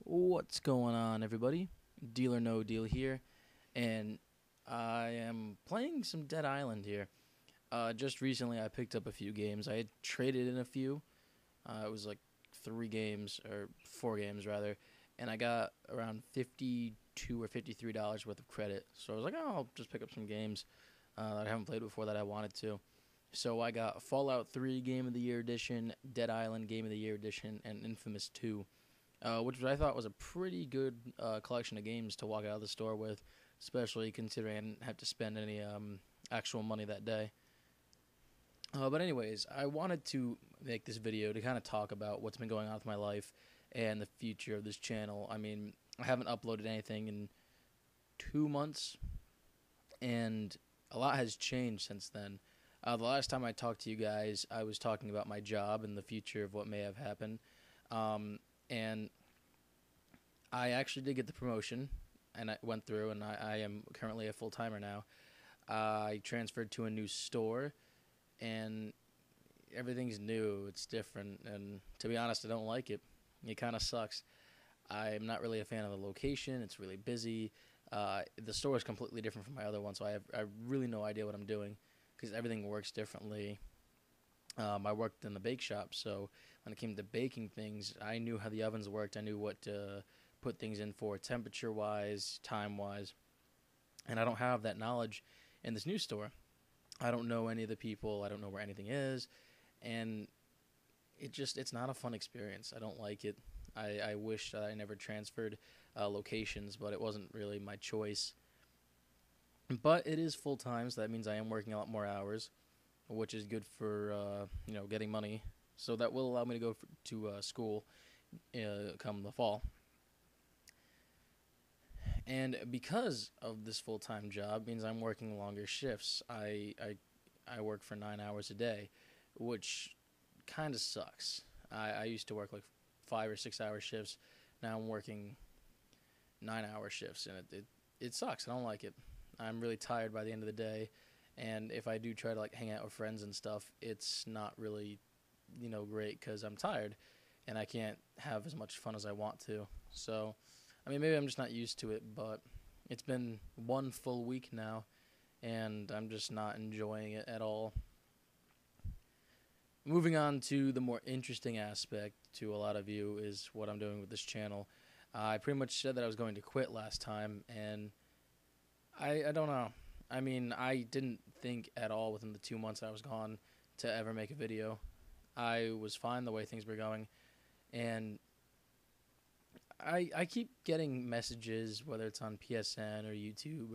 What's going on, everybody? Deal or No Deal here, and I am playing some Dead Island here. Just recently, I picked up a few games. I had traded in a few. It was like 3 games, or 4 games rather, and I got around $52 or $53 worth of credit. So I was like, oh, I'll just pick up some games that I haven't played before that I wanted to. So I got Fallout 3 Game of the Year Edition, Dead Island Game of the Year Edition, and Infamous 2, which I thought was a pretty good collection of games to walk out of the store with, especially considering I didn't have to spend any actual money that day. But anyways, I wanted to make this video to kind of talk about what's been going on with my life and the future of this channel. I mean, I haven't uploaded anything in 2 months, and a lot has changed since then. The last time I talked to you guys, I was talking about my job and the future of what may have happened. And I actually did get the promotion, and I went through, and I am currently a full timer now. I transferred to a new store, and everything's new. It's different, and to be honest, I don't like it. It kind of sucks. I'm not really a fan of the location. It's really busy. The store is completely different from my other one, so I really no idea what I'm doing because everything works differently. I worked in the bake shop, so when it came to baking things, I knew how the ovens worked. I knew what to put things in for temperature-wise, time-wise, and I don't have that knowledge in this new store. I don't know any of the people. I don't know where anything is, and it's not a fun experience. I don't like it. I wish that I never transferred locations, but it wasn't really my choice. But it is full time, so that means I am working a lot more hours, which is good for getting money. So that will allow me to go to school come the fall. And because of this full time job, means I'm working longer shifts. I work for 9 hours a day, which kind of sucks. I used to work like 5 or 6 hour shifts. Now I'm working 9 hour shifts, and it sucks. I don't like it. I'm really tired by the end of the day, and if I do try to like hang out with friends and stuff, it's not really great because I'm tired, and I can't have as much fun as I want to. So, I mean, maybe I'm just not used to it, but it's been one full week now, and I'm just not enjoying it at all. Moving on to the more interesting aspect to a lot of you is what I'm doing with this channel. I pretty much said that I was going to quit last time, and I don't know. I mean, I didn't think at all within the 2 months I was gone to ever make a video. I was fine the way things were going, and I keep getting messages, whether it's on PSN or YouTube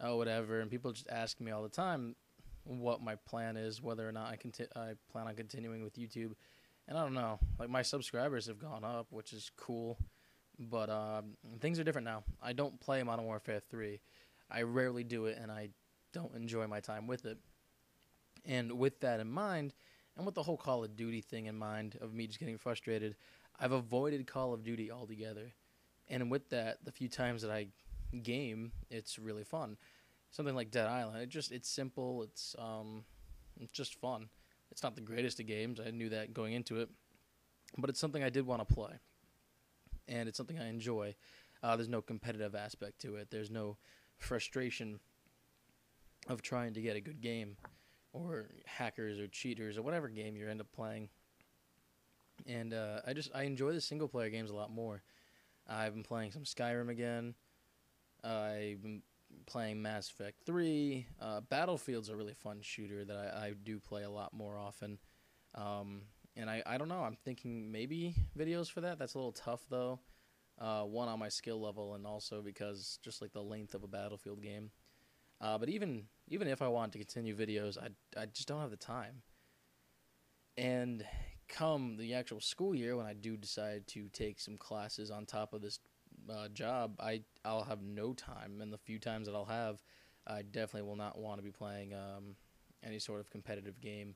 or whatever, and people just ask me all the time what my plan is, whether or not I plan on continuing with YouTube. And I don't know, like my subscribers have gone up, which is cool, but things are different now. I don't play Modern Warfare 3. I rarely do it, and I don't enjoy my time with it. And with that in mind, and with the whole Call of Duty thing in mind, of me just getting frustrated, I've avoided Call of Duty altogether. And with that, the few times that I game, it's really fun. Something like Dead Island, it's simple. It's just fun. It's not the greatest of games. I knew that going into it, but it's something I did want to play, and it's something I enjoy. There's no competitive aspect to it. There's no frustration of trying to get a good game, or hackers or cheaters or whatever game you end up playing. And I enjoy the single player games a lot more. I've been playing some Skyrim again. I've been playing Mass Effect 3. Battlefield's a really fun shooter that I do play a lot more often. And I don't know, I'm thinking maybe videos for that. That's a little tough though. One, on my skill level, and also because just like the length of a Battlefield game. But even if I wanted to continue videos, I just don't have the time. And come the actual school year, when I do decide to take some classes on top of this job, I'll have no time, and the few times that I'll have, I definitely will not want to be playing any sort of competitive game.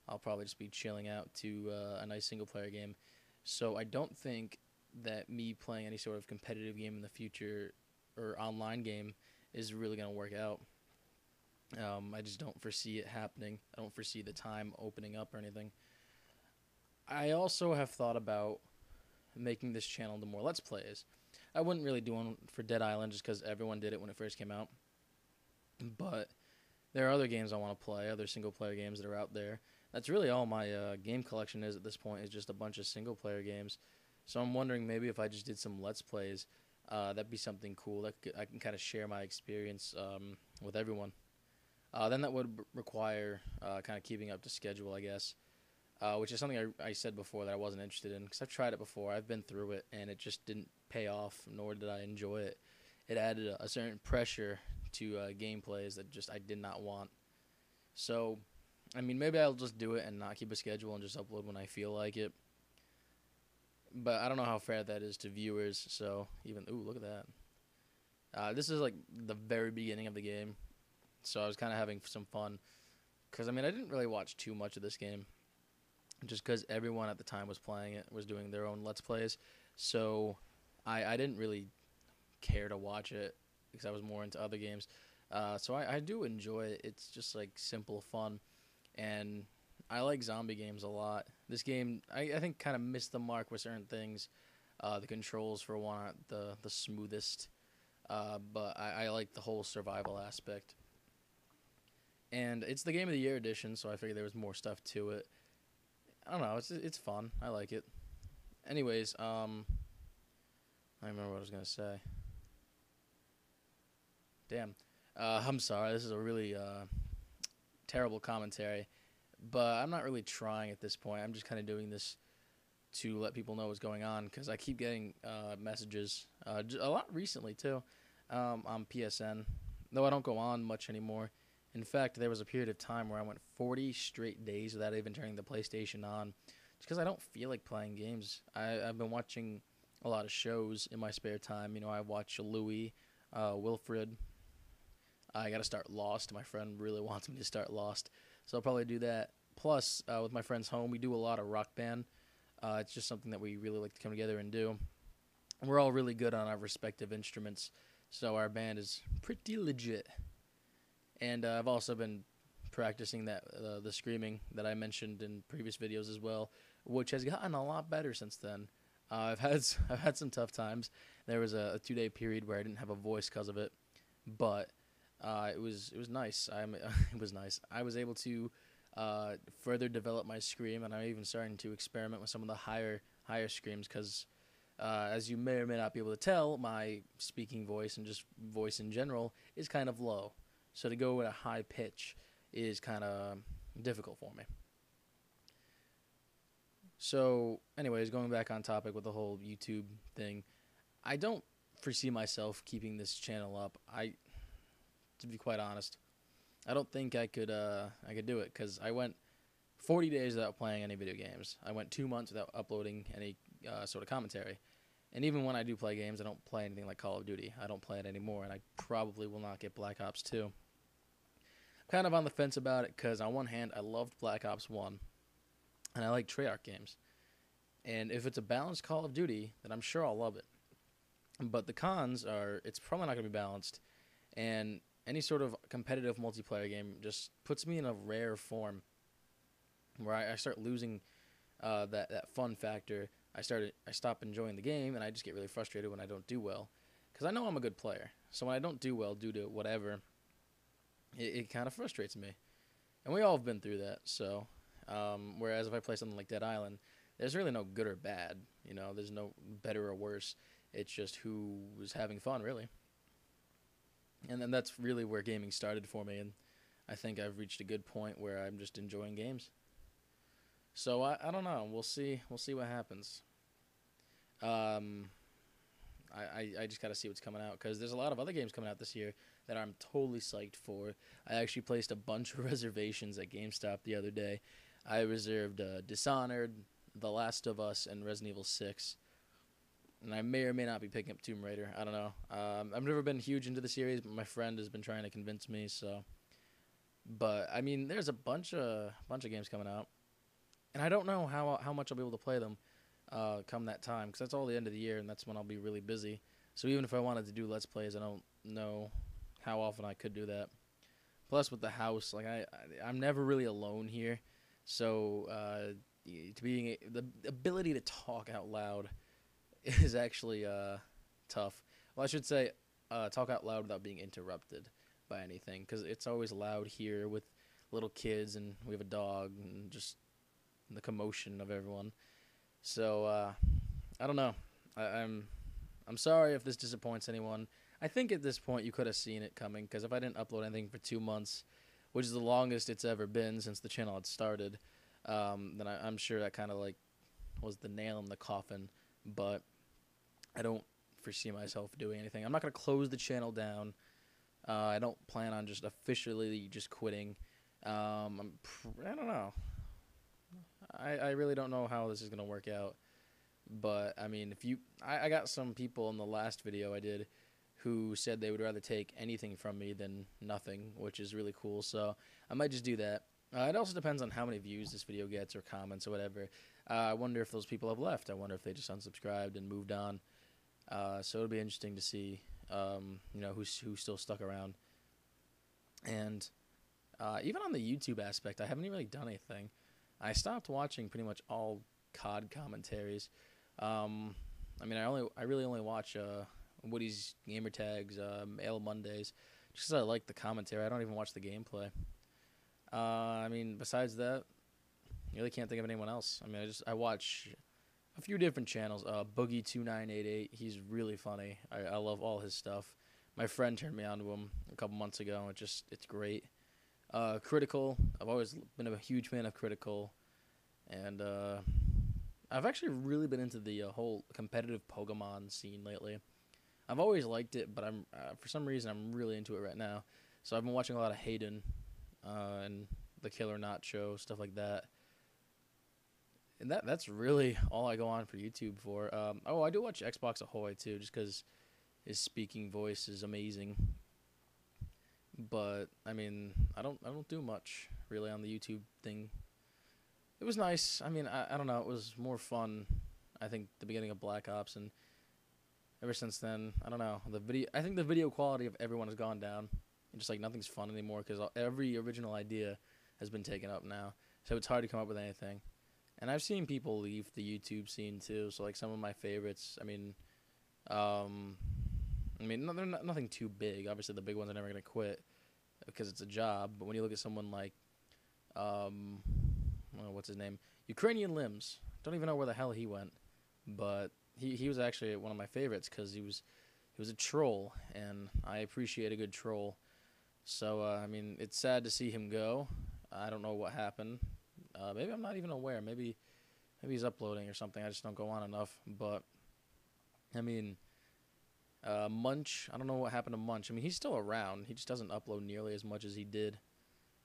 I'll probably just be chilling out to a nice single player game. So I don't think that me playing any sort of competitive game in the future or online game is really going to work out. I just don't foresee it happening. I don't foresee the time opening up or anything. I also have thought about making this channel into more Let's Plays. I wouldn't really do one for Dead Island just because everyone did it when it first came out. But there are other games I want to play, other single-player games that are out there. That's really all my game collection is at this point, is just a bunch of single-player games. So I'm wondering maybe if I just did some Let's Plays, that'd be something cool. I can kind of share my experience with everyone. Then that would require kind of keeping up to schedule, I guess, which is something I said before that I wasn't interested in, because I've tried it before. I've been through it, and it just didn't pay off, nor did I enjoy it. It added a certain pressure to gameplays that just I did not want. So, I mean, maybe I'll just do it and not keep a schedule and just upload when I feel like it. But I don't know how fair that is to viewers, so ooh, look at that. This is like the very beginning of the game, so I was kind of having some fun. Because, I mean, I didn't really watch too much of this game, just because everyone at the time was playing it, was doing their own Let's Plays. So I didn't really care to watch it, because I was more into other games. So I do enjoy it. It's just like simple fun, and I like zombie games a lot. This game, I think, kind of missed the mark with certain things. The controls, for one, aren't the smoothest, but I like the whole survival aspect. And it's the Game of the Year edition, so I figured there was more stuff to it. I don't know, it's fun. I like it. Anyways, I remember what I was going to say. Damn. I'm sorry, this is a really terrible commentary, but I'm not really trying at this point. I'm just kind of doing this to let people know what's going on, because I keep getting messages, a lot recently too, on PSN, though I don't go on much anymore. In fact, there was a period of time where I went 40 straight days without even turning the PlayStation on, just because I don't feel like playing games. I've been watching a lot of shows in my spare time. You know, I watch Louis, Wilfred. I got to start Lost. My friend really wants me to start Lost, so I'll probably do that. Plus, with my friends home, we do a lot of Rock Band. It's just something that we really like to come together and do. We're all really good on our respective instruments, so our band is pretty legit. And I've also been practicing the screaming that I mentioned in previous videos as well, which has gotten a lot better since then. I've had some tough times. There was a 2-day period where I didn't have a voice because of it, but it was nice. It was nice. I was able to further develop my scream, and I'm even starting to experiment with some of the higher screams, because as you may or may not be able to tell, my speaking voice and just voice in general is kind of low. So to go at a high pitch is kind of difficult for me. So, anyways, going back on topic with the whole YouTube thing, I don't foresee myself keeping this channel up. To be quite honest, I don't think I could do it, because I went 40 days without playing any video games. I went 2 months without uploading any sort of commentary. And even when I do play games, I don't play anything like Call of Duty. I don't play it anymore, and I probably will not get Black Ops 2. Kind of on the fence about it, because on one hand, I loved Black Ops 1, and I like Treyarch games. And if it's a balanced Call of Duty, then I'm sure I'll love it. But the cons are, it's probably not going to be balanced, and any sort of competitive multiplayer game just puts me in a rare form, where I start losing that fun factor. I stop enjoying the game, and I just get really frustrated when I don't do well, because I know I'm a good player. So when I don't do well due to whatever, it kind of frustrates me. And we all have been through that. So whereas if I play something like Dead Island, there's really no good or bad. You know, there's no better or worse. It's just who was having fun, really. And then that's really where gaming started for me, and I think I've reached a good point where I'm just enjoying games. So I don't know. We'll see what happens. I just got to see what's coming out, because there's a lot of other games coming out this year that I'm totally psyched for. I actually placed a bunch of reservations at GameStop the other day. I reserved Dishonored, The Last of Us, and Resident Evil 6. And I may or may not be picking up Tomb Raider. I don't know. I've never been huge into the series, but my friend has been trying to convince me. So, but I mean, there's a bunch of games coming out, and I don't know how much I'll be able to play them come that time, because that's all the end of the year, and that's when I'll be really busy. So even if I wanted to do Let's Plays, I don't know how often I could do that. Plus, with the house, like I'm never really alone here, so the ability to talk out loud is actually tough. Well, I should say talk out loud without being interrupted by anything, because it's always loud here with little kids, and we have a dog, and just the commotion of everyone. So I don't know. I'm sorry if this disappoints anyone. I think at this point you could have seen it coming, because if I didn't upload anything for 2 months, which is the longest it's ever been since the channel had started, then I'm sure that kind of like was the nail in the coffin. But I don't foresee myself doing anything. I'm not going to close the channel down. I don't plan on just officially just quitting. I don't know. I really don't know how this is going to work out. But, I mean, I got some people in the last video I did who said they would rather take anything from me than nothing, which is really cool. So I might just do that. It also depends on how many views this video gets or comments or whatever. I wonder if those people have left. I wonder if they just unsubscribed and moved on. So it'll be interesting to see, who's still stuck around. And even on the YouTube aspect, I haven't really done anything. I stopped watching pretty much all COD commentaries. I really only watch Woody's Gamer Tags, Ale Mondays, just because I like the commentary. I don't even watch the gameplay. Besides that, I really can't think of anyone else. I watch a few different channels. Boogie2988, he's really funny. I love all his stuff. My friend turned me on to him a couple months ago. It's great. Critical, I've always been a huge fan of Critical. And I've actually really been into the whole competitive Pokemon scene lately. I've always liked it, but for some reason I'm really into it right now. So I've been watching a lot of Hayden and the Killer Not Show, stuff like that. And that's really all I go on for YouTube for. I do watch Xbox Ahoy too, just because his speaking voice is amazing. But I don't do much really on the YouTube thing. It was nice. I don't know. It was more fun, I think, the beginning of Black Ops, and ever since then, I don't know. I think the video quality of everyone has gone down. And just like nothing's fun anymore because every original idea has been taken up now. So it's hard to come up with anything. And I've seen people leave the YouTube scene too. So like some of my favorites, they're nothing too big. Obviously, the big ones are never gonna quit because it's a job. But when you look at someone like, what's his name? Ukrainian Limbs. Don't even know where the hell he went, but he was actually one of my favorites because he was a troll, and I appreciate a good troll. So it's sad to see him go. I don't know what happened. Maybe I'm not even aware. Maybe he's uploading or something. I just don't go on enough. But Munch. I don't know what happened to Munch. He's still around. He just doesn't upload nearly as much as he did.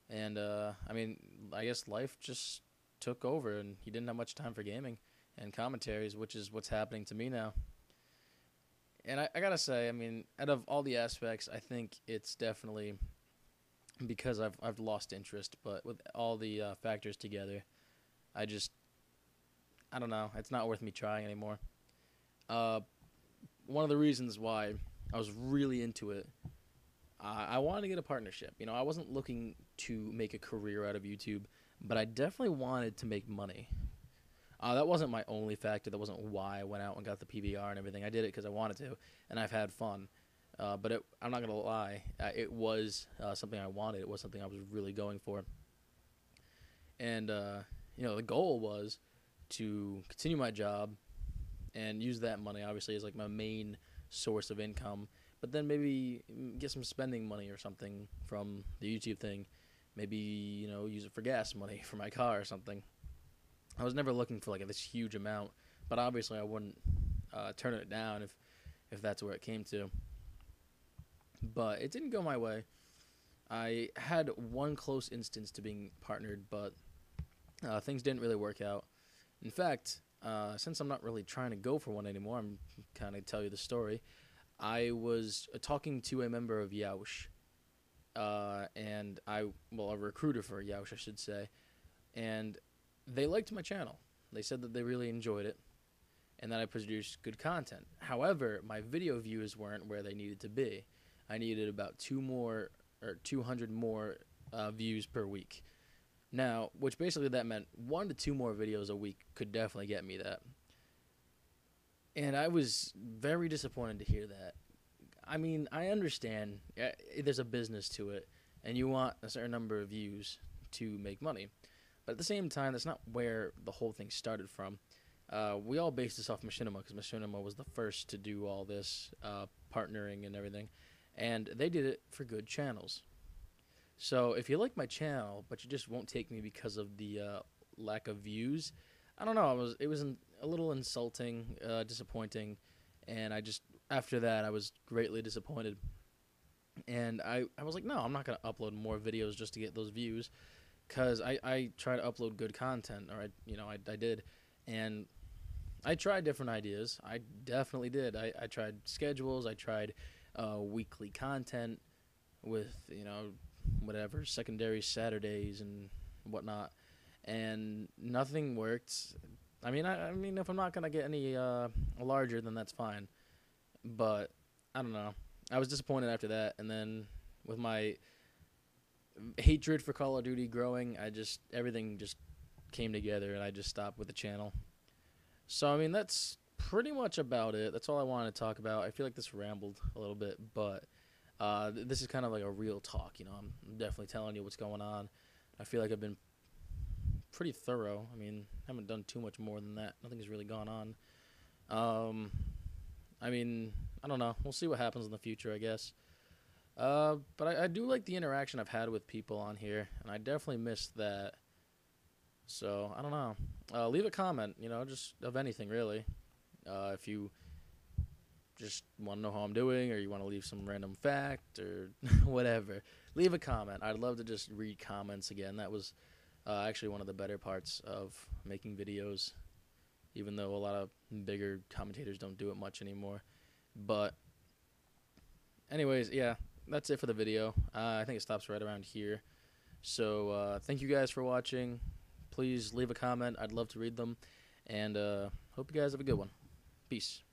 And I guess life just took over, and he didn't have much time for gaming and commentaries, which is what's happening to me now. And I gotta say, out of all the aspects, I think it's definitely because I've lost interest. But with all the factors together, I don't know. It's not worth me trying anymore. One of the reasons why I was really into it, I wanted to get a partnership. I wasn't looking to make a career out of YouTube, but I definitely wanted to make money. That wasn't my only factor. That wasn't why I went out and got the PVR and everything. I did it because I wanted to, and I've had fun. But I'm not going to lie. It was something I wanted. It was something I was really going for. And, the goal was to continue my job and use that money, obviously, as like my main source of income. But then maybe get some spending money or something from the YouTube thing. Maybe, use it for gas money for my car or something. I was never looking for like this huge amount, but obviously I wouldn't turn it down if that's where it came to. But it didn't go my way. I had one close instance to being partnered, but things didn't really work out. In fact, since I'm not really trying to go for one anymore, I'm kind of tell you the story. I was talking to a member of Yaush, and a recruiter for Yaush, I should say, and they liked my channel. They said that they really enjoyed it, and that I produced good content. However, my video views weren't where they needed to be. I needed about 200 more views per week. Now, which basically that meant 1 to 2 more videos a week could definitely get me that. And I was very disappointed to hear that. I mean, I understand there's a business to it, and you want a certain number of views to make money. But at the same time, that's not where the whole thing started from. We all based this off Machinima because Machinima was the first to do all this partnering and everything, and they did it for good channels. So if you like my channel, but you just won't take me because of the lack of views, I don't know. It was a little insulting, disappointing, and I just after that I was greatly disappointed. And I was like, no, I'm not gonna upload more videos just to get those views, because I try to upload good content, or I did, and I tried different ideas. I definitely did. I tried schedules. I tried weekly content with whatever secondary Saturdays and whatnot, and nothing worked. I mean, if I'm not gonna get any larger, then that's fine. But I don't know. I was disappointed after that, and then with my hatred for Call of Duty growing, everything just came together, and I just stopped with the channel. So I mean, that's pretty much about it. That's all I wanted to talk about. I feel like this rambled a little bit, but this is kind of like a real talk. I'm definitely telling you what's going on. I feel like I've been pretty thorough. I mean, I haven't done too much more than that. Nothing's really gone on. I mean, I don't know. We'll see what happens in the future, I guess. But I do like the interaction I've had with people on here, and I definitely missed that. So, I don't know. Leave a comment, just of anything, really. If you just want to know how I'm doing, or you want to leave some random fact, or whatever. Leave a comment. I'd love to just read comments again. That was actually one of the better parts of making videos, even though a lot of bigger commentators don't do it much anymore. But anyways, yeah, that's it for the video. I think it stops right around here. So thank you guys for watching. Please leave a comment. I'd love to read them. And hope you guys have a good one. Peace.